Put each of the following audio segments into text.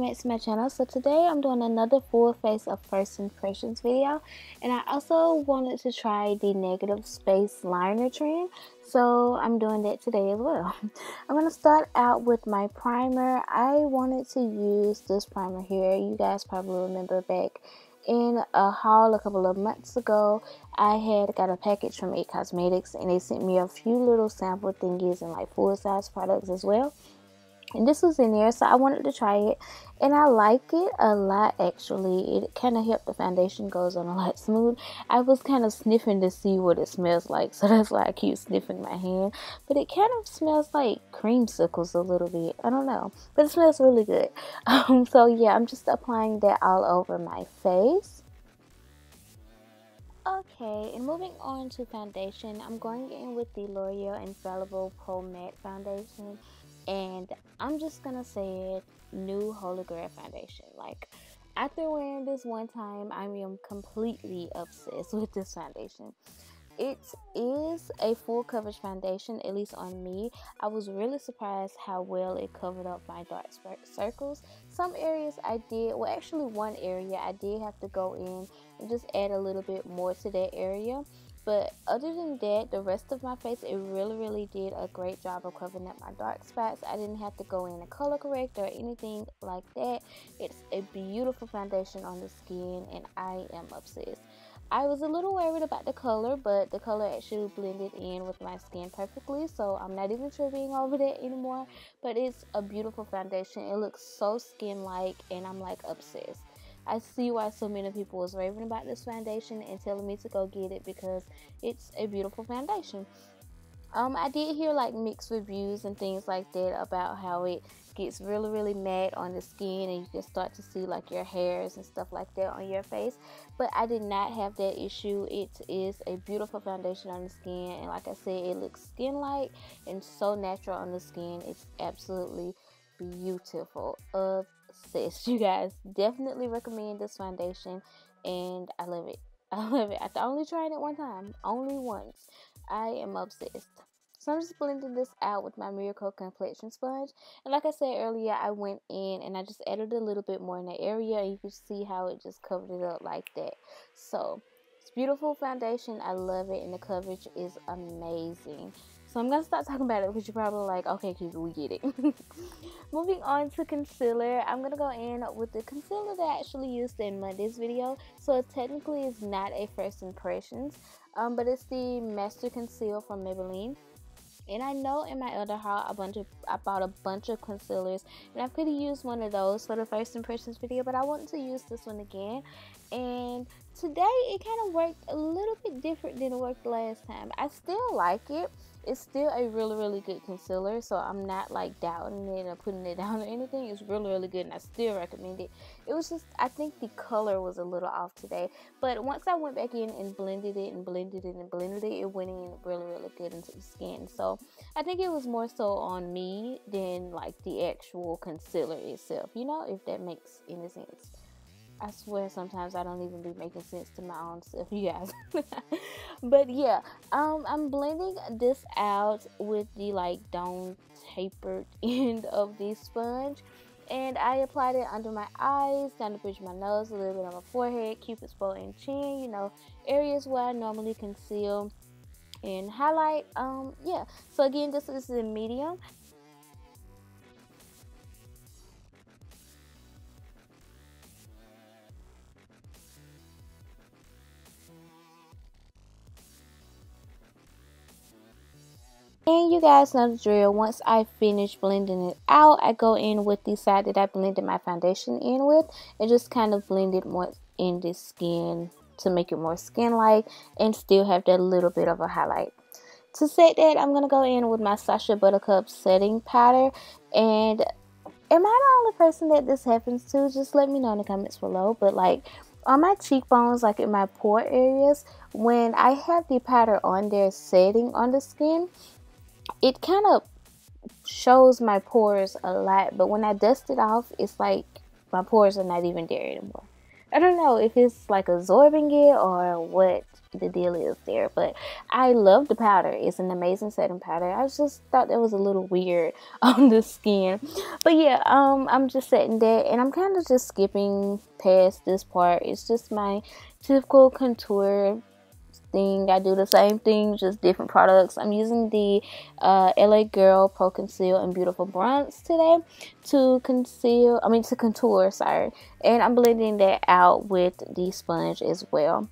back to my channel. So today I'm doing another full face of first impressions video, and I also wanted to try the negative space liner trend, so I'm doing that today as well. I'm going to start out with my primer. I wanted to use this primer here. You guys probably remember back in a haul a couple of months ago, I had got a package from It Cosmetics and they sent me a few little sample thingies and like full size products as well. And this was in there, so I wanted to try it, and I like it a lot actually. It kind of helped the foundation goes on a lot smooth. I was kind of sniffing to see what it smells like, so that's why I keep sniffing my hand. But it kind of smells like creamsicles a little bit. I don't know, but it smells really good. So yeah, I'm just applying that all over my face. Okay, and moving on to foundation, I'm going in with the L'Oreal Infallible Pro Matte Foundation, and I'm just gonna say it, new Holy Grail foundation. Like, after wearing this one time, I am completely obsessed with this foundation. It is a full coverage foundation, at least on me. I was really surprised how well it covered up my dark circles. Some areas I did, well actually one area I did have to go in and just add a little bit more to that area. But other than that, the rest of my face, it really did a great job of covering up my dark spots. I didn't have to go in and color correct or anything like that. It's a beautiful foundation on the skin and I am obsessed. I was a little worried about the color, but the color actually blended in with my skin perfectly, so I'm not even tripping over that anymore. But it's a beautiful foundation. It looks so skin-like, and I'm like obsessed. I see why so many people was raving about this foundation and telling me to go get it because it's a beautiful foundation. I did hear like mixed reviews and things like that about how it gets really matte on the skin and you can start to see like your hairs and stuff like that on your face, but I did not have that issue. It is a beautiful foundation on the skin, and like I said, it looks skin-like and so natural on the skin. It's absolutely beautiful. Obsessed. You guys, definitely recommend this foundation, and I love it. I love it. I only tried it one time, only once. I am obsessed. So I'm just blending this out with my Miracle Complexion Sponge. And like I said earlier, I went in and I just added a little bit more in the area. And you can see how it just covered it up like that. So it's beautiful foundation. I love it. And the coverage is amazing. So I'm going to stop talking about it because you're probably like, okay, Keevie, we get it. Moving on to concealer, I'm going to go in with the concealer that I actually used in Monday's video. So it technically is not a first impressions, but it's the Master Conceal from Maybelline. And I know in my other haul I bought a bunch of concealers, and I could have used one of those for the first impressions video, but I wanted to use this one again. And today it kind of worked a little bit different than it worked last time. I still like it. It's still a really good concealer, so I'm not like doubting it or putting it down or anything. It's really good and I still recommend it. It was just, I think the color was a little off today, but once I went back in and blended it, it went in really good into the skin. So I think it was more so on me than like the actual concealer itself, you know, if that makes any sense. I swear sometimes I don't even be making sense to my own self, you guys. But yeah, I'm blending this out with the like down tapered end of the sponge, and I applied it under my eyes, down the bridge of my nose, a little bit on my forehead, cupid's bow and chin, you know, areas where I normally conceal and highlight. Yeah, so again, this is in medium. And you guys know the drill. Once I finish blending it out, I go in with the side that I blended my foundation in with and just kind of blend it more in the skin to make it more skin-like and still have that little bit of a highlight. To set that, I'm going to go in with my Sacha ButterCup setting powder. And am I the only person that this happens to? Just let me know in the comments below. But like on my cheekbones, like in my pore areas, when I have the powder on there setting on the skin, it kind of shows my pores a lot, but when I dust it off, it's like my pores are not even there anymore. I don't know if it's like absorbing it or what the deal is there, but I love the powder. It's an amazing setting powder. I just thought that was a little weird on the skin, but yeah, I'm just setting that, and I'm kind of just skipping past this part. It's just my typical contour thing. I do the same thing, just different products. I'm using the LA Girl Pro Conceal and Beautiful Bronze today to contour, sorry. And I'm blending that out with the sponge as well.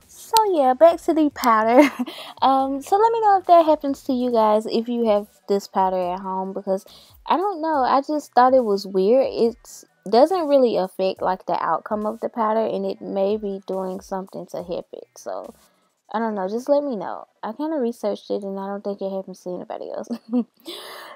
So yeah, back to the powder. So let me know if that happens to you guys, if you have this powder at home, because I don't know, I just thought it was weird. It doesn't really affect like the outcome of the powder, and it may be doing something to help it. So I don't know, just let me know. I kind of researched it, and I don't think it happens to anybody else.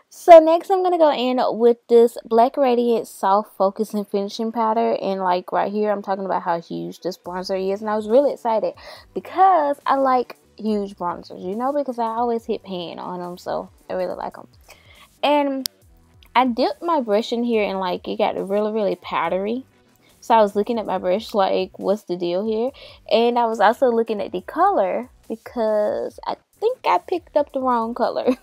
So next I'm going to go in with this Black Radiance Soft Focus and Finishing Powder. And like right here, I'm talking about how huge this bronzer is. And I was really excited because I like huge bronzers, you know, because I always hit pan on them. So I really like them. And I dipped my brush in here, and like it got really, really powdery. So I was looking at my brush like, what's the deal here? And I was also looking at the color because I think I picked up the wrong color.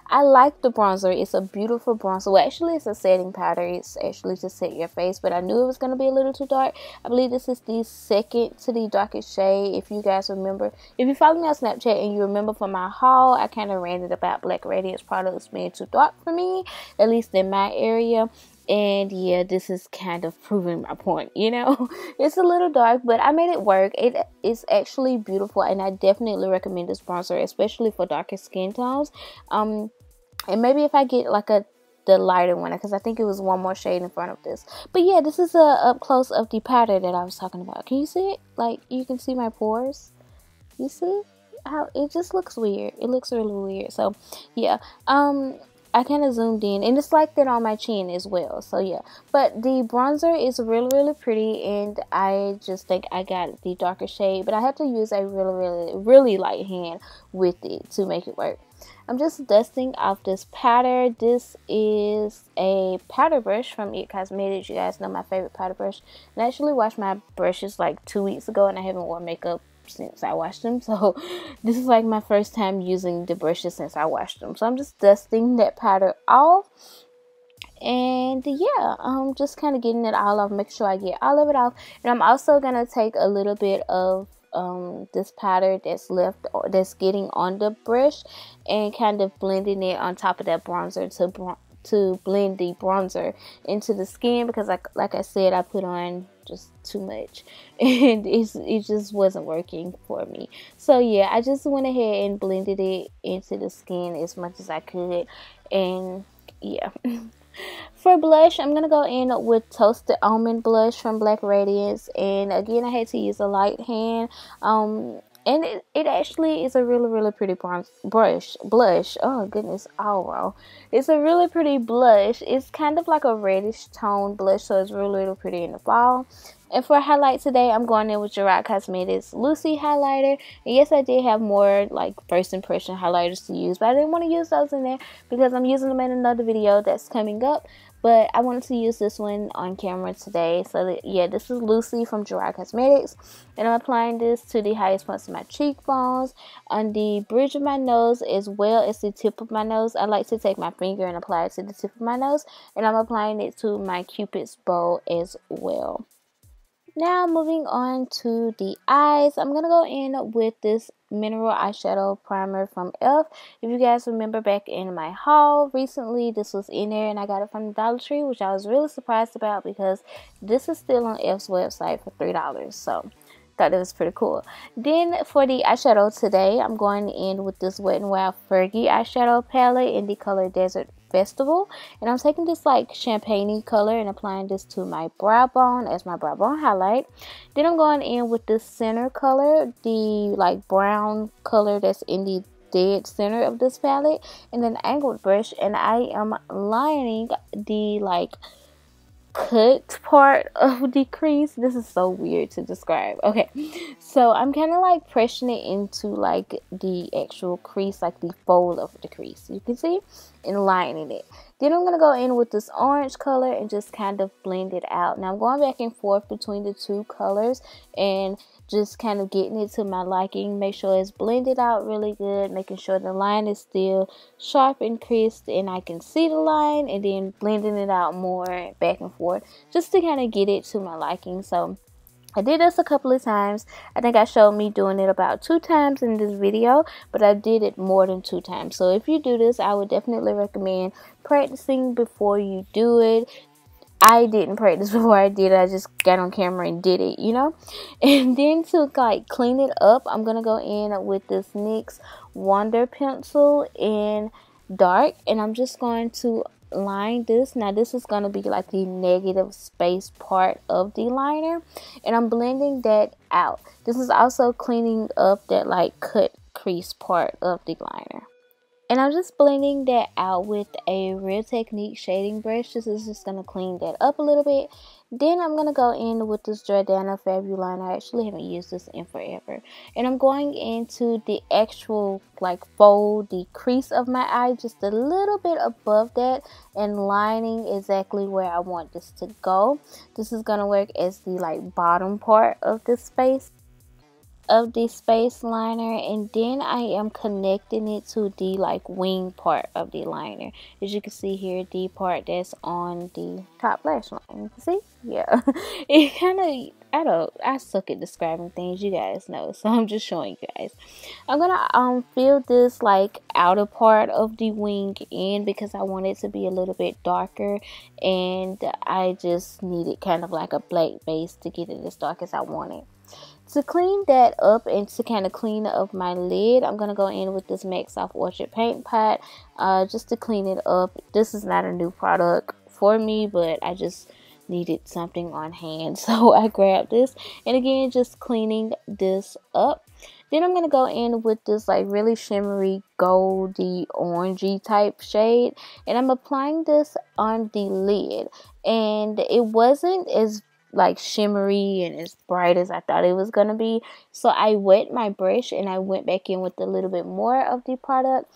I like the bronzer. It's a beautiful bronzer. Well, actually, it's a setting powder. It's actually to set your face, but I knew it was going to be a little too dark. I believe this is the second to the darkest shade. If you guys remember, if you follow me on Snapchat and you remember from my haul, I kind of ranted about Black Radiance products being too dark for me, at least in my area. And yeah, this is kind of proving my point, you know. It's a little dark, but I made it work. It is actually beautiful, and I definitely recommend this bronzer, especially for darker skin tones. And maybe if I get like the lighter one, because I think it was one more shade in front of this. But yeah, this is a up close of the powder that I was talking about. Can you see it? Like, you can see my pores. You see how it just looks weird? It looks really weird. So yeah, I kind of zoomed in, and it's like that on my chin as well. So yeah, but the bronzer is really, really pretty, and I just think I got the darker shade, but I have to use a really, really, really light hand with it to make it work. I'm just dusting off this powder. This is a powder brush from It Cosmetics. You guys know my favorite powder brush. And I actually washed my brushes like 2 weeks ago, and I haven't worn makeup since I washed them. So this is like my first time using the brushes since I washed them. So I'm just dusting that powder off. And yeah, I'm just kind of getting it all off. Make sure I get all of it off. And I'm also going to take a little bit of this powder that's left, or that's getting on the brush, and kind of blending it on top of that bronzer to blend the bronzer into the skin, because like I said, I put on just too much, and it just wasn't working for me. So yeah, I just went ahead and blended it into the skin as much as I could. And yeah. For blush, I'm going to go in with Toasted Almond blush from Black Radiance. And again, I had to use a light hand. And it actually is a really, really pretty blush. Oh, goodness. Oh, wow. It's a really pretty blush. It's kind of like a reddish tone blush, so it's really, really pretty in the fall. And for highlight today, I'm going in with Gerard Cosmetics Lucy highlighter. And yes, I did have more like first impression highlighters to use, but I didn't want to use those in there because I'm using them in another video that's coming up. But I wanted to use this one on camera today. So that, yeah, this is Lucy from Gerard Cosmetics. And I'm applying this to the highest points of my cheekbones, on the bridge of my nose, as well as the tip of my nose. I like to take my finger and apply it to the tip of my nose. And I'm applying it to my Cupid's bow as well. Now moving on to the eyes, I'm going to go in with this mineral eyeshadow primer from E.L.F. If you guys remember back in my haul recently, this was in there and I got it from the Dollar Tree, which I was really surprised about because this is still on E.L.F.'s website for $3. So thought it was pretty cool. Then for the eyeshadow today, I'm going in with this Wet n Wild Fergie eyeshadow palette in the color Desert Festival, and I'm taking this like champagne color and applying this to my brow bone as my brow bone highlight. Then I'm going in with the center color, the like brown color that's in the dead center of this palette, and then angled brush, and I am lining the like cut part of the crease. This is so weird to describe. Okay, so I'm kind of like pressing it into like the actual crease, like the fold of the crease, you can see, and lining it. Then I'm going to go in with this orange color and just kind of blend it out. Now I'm going back and forth between the two colors and just kind of getting it to my liking. Make sure it's blended out really good, making sure the line is still sharp and crisp and I can see the line, and then blending it out more back and forth just to kind of get it to my liking. So I did this a couple of times. I think I showed me doing it about 2 times in this video, but I did it more than 2 times. So if you do this, I would definitely recommend practicing before you do it. I didn't practice before I did it. I just got on camera and did it, you know. And then to like clean it up, I'm going to go in with this NYX Wonder Pencil in dark, and I'm just going to line this. Now this is going to be like the negative space part of the liner, and I'm blending that out. This is also cleaning up that like cut crease part of the liner. And I'm just blending that out with a Real Technique shading brush. This is just going to clean that up a little bit. Then I'm going to go in with this Jordana Fabu liner. I actually haven't used this in forever. And I'm going into the actual like fold, the crease of my eye, just a little bit above that, and lining exactly where I want this to go. This is going to work as the like bottom part of the space liner, and then I am connecting it to the like wing part of the liner. As you can see here, the part that's on the top lash line. You can see? Yeah. It kind of, I suck at describing things, you guys know, so I'm just showing you guys. I'm gonna fill this like outer part of the wing in because I want it to be a little bit darker, and I just needed kind of like a black base to get it as dark as I want it. To clean that up and to kind of clean up my lid, I'm going to go in with this MAC Soft Orchid paint pot just to clean it up. This is not a new product for me, but I just needed something on hand, so I grabbed this. And again, just cleaning this up. Then I'm going to go in with this like really shimmery goldy orangey type shade, and I'm applying this on the lid. And it wasn't as like shimmery and as bright as I thought it was gonna be, so I wet my brush and I went back in with a little bit more of the product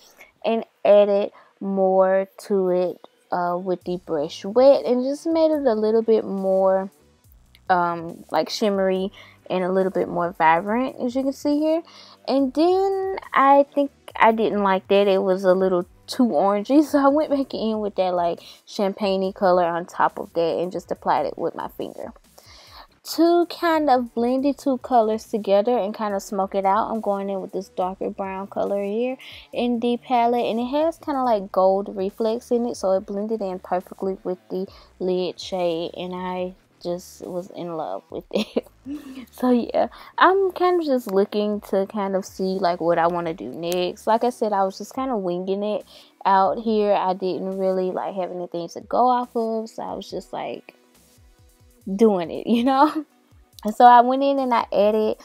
and added more to it with the brush wet, and just made it a little bit more like shimmery and a little bit more vibrant, as you can see here. And then I think I didn't like that, it was a little too orangey, so I went back in with that like champagne-y color on top of that and just applied it with my finger. To kind of blend the two colors together and kind of smoke it out, I'm going in with this darker brown color here in the palette, and it has kind of like gold reflex in it, so it blended in perfectly with the lid shade, and I just was in love with it. So yeah, I'm kind of just looking to kind of see like what I want to do next. Like I said, I was just kind of winging it out here. I didn't really like have anything to go off of, so I was just like doing it, you know. And so I went in and I added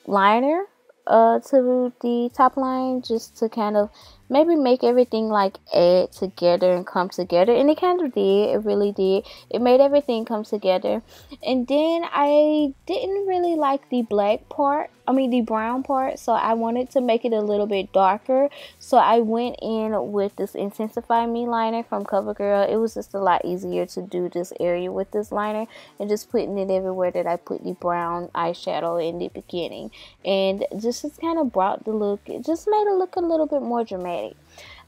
liner to the top line, just to kind of maybe make everything like add together and come together, and it kind of did. It really did. It made everything come together. And then I didn't really like the black part, the brown part, so I wanted to make it a little bit darker, so I went in with this Intensify Me liner from Covergirl. It was just a lot easier to do this area with this liner and just putting it everywhere that I put the brown eyeshadow in the beginning, and just kind of brought the look, it just made it look a little bit more dramatic.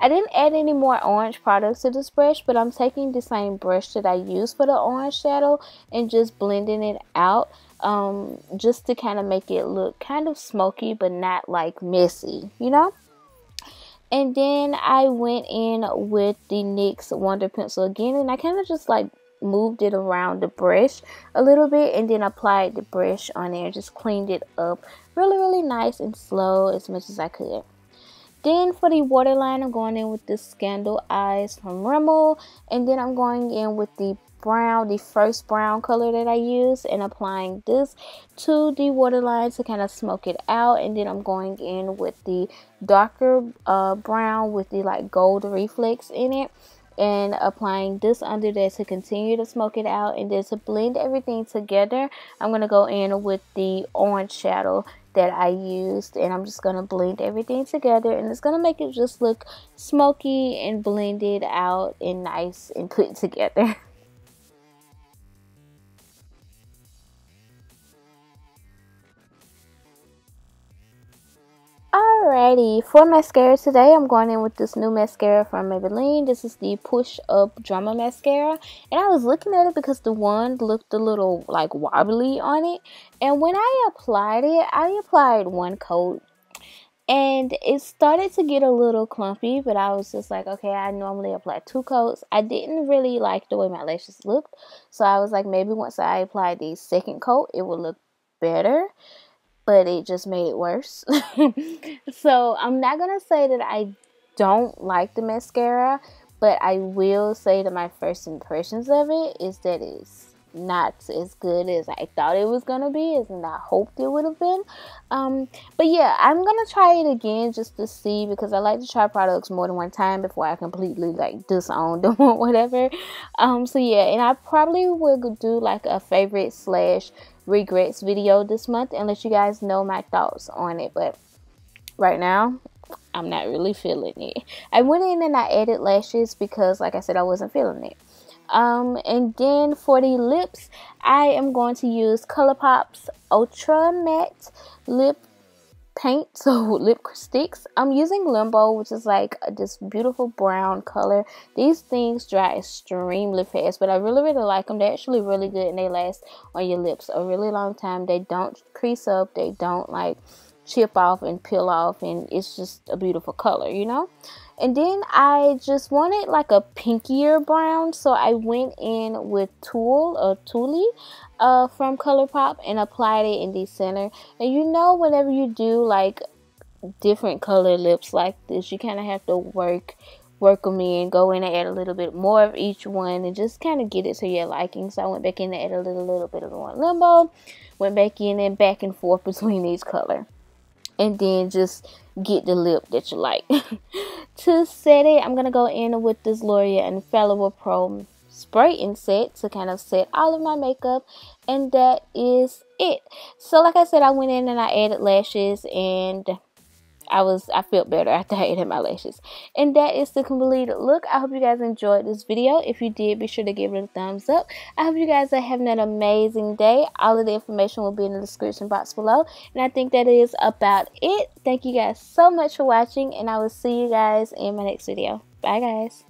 I didn't add any more orange products to this brush, but I'm taking the same brush that I used for the orange shadow and just blending it out, just to kind of make it look kind of smoky but not like messy, you know. And then I went in with the NYX Wonder Pencil again, and I kind of just like moved it around the brush a little bit, and then applied the brush on there, just cleaned it up really nice and slow as much as I could. Then for the waterline, I'm going in with this Scandaleyes from Rimmel, and then I'm going in with the brown, the first brown color that I used, and applying this to the waterline to kind of smoke it out. And then I'm going in with the darker brown with the like gold reflex in it, and applying this under there to continue to smoke it out. And then to blend everything together, I'm going to go in with the orange shadow that I used, and I'm just going to blend everything together, and it's going to make it just look smoky and blended out and nice and put together. Alrighty, for mascara today, I'm going in with this new mascara from Maybelline. This is the Push Up Drama Mascara. And I was looking at it because the wand looked a little like wobbly on it. And when I applied it, I applied one coat. And it started to get a little clumpy, but I was just like, okay, I normally apply 2 coats. I didn't really like the way my lashes looked. So I was like, maybe once I apply the second coat, it will look better. But it just made it worse. So I'm not gonna say that I don't like the mascara, but I will say that my first impressions of it is that it's not as good as I thought it was gonna be, as I hoped it would have been. But yeah, I'm gonna try it again just to see, because I like to try products more than one time before I completely like disown them or whatever. So yeah, and I probably will do like a favorite slash regrets video this month and let you guys know my thoughts on it. But right now, I'm not really feeling it. I went in and I added lashes because, like I said, I wasn't feeling it. And then for the lips, I am going to use Colourpop's Ultra Matte Lip Paint, so lip sticks. I'm using Limbo, which is like this beautiful brown color. These things dry extremely fast, but I really like them. They're actually really good, and they last on your lips a really long time. They don't crease up, they don't like chip off and peel off, and it's just a beautiful color, you know. And then I just wanted like a pinkier brown, so I went in with Tulle from Colourpop and applied it in the center. And you know, whenever you do like different color lips like this, you kind of have to work them in, go in and add a little bit more of each one and just kind of get it to your liking. So I went back in and added a little bit of one Limbo, went back in and back and forth between each color, and then just get the lip that you like. To set it, I'm going to go in with this L'Oreal Infallible Pro Spray and Set to kind of set all of my makeup, and that is it. So like I said, I went in and I added lashes, and I felt better after I added my lashes. And that is the completed look. I hope you guys enjoyed this video. If you did, be sure to give it a thumbs up. I hope you guys are having an amazing day. All of the information will be in the description box below. And I think that is about it. Thank you guys so much for watching, and I will see you guys in my next video. Bye guys.